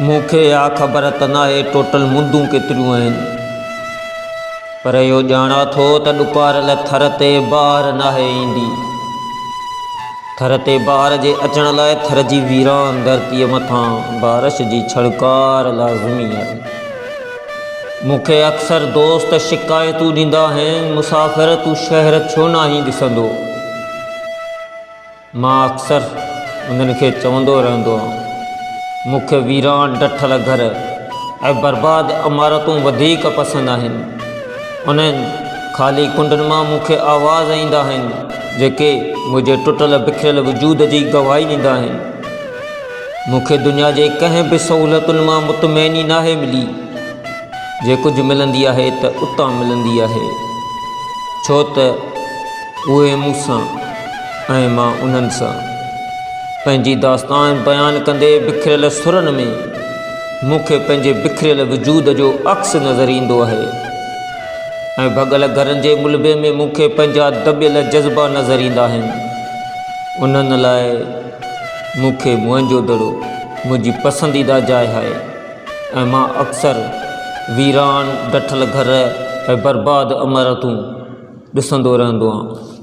मूंखे या ख़बर त नाहे टोटल मुंदूं केतिरियूं आहिनि, पर इहो ॼाणा थो त ॾुकारियल थर ते बहार नाहे ईंदी। थर ते बहार जे अचण लाइ थर जी वीरान धरतीअ मथां बारिश जी छड़कार लाज़मी आहे। मूंखे अक्सर दोस्त शिकायतूं ॾींदा आहिनि, मुसाफ़िर तूं शहर छो नाहीं ॾिसंदो। मां अक्सर उन्हनि खे चवंदो रहंदो आहियां, मूंखे वीरान डठल घर ऐं बर्बाद इमारतूं वधीक पसंदि आहिनि। उन्हनि ख़ाली कुंडनि मां मूंखे आवाज़ ईंदा आहिनि जेके मुंहिंजे टुटल बिखरियल वजूद जी गवाही ॾींदा आहिनि। मूंखे दुनिया जे कंहिं बि सहूलियतुनि मां मुतमैनी नाहे मिली। जे कुझु मिलंदी आहे त उतां मिलंदी आहे, छो त उहे मूंसां ऐं मां उन्हनि सां। पंहिंजी दास्तान बयानु कंदे बिखरियल सुरनि में मूंखे पंहिंजे बिखरियल वजूद जो अक्स नज़र ईंदो आहे, ऐं भॻल घरनि जे मुलबे में मूंखे पंहिंजा दॿियल जज़्बा नज़र ईंदा आहिनि। उन्हनि लाइ मूंखे मुंहिंजो दड़ो मुंहिंजी पसंदीदा जाइ आहे, ऐं मां अक्सर वीरान डठल घर ऐं बर्बाद इमारतूं ॾिसंदो रहंदो आहियां।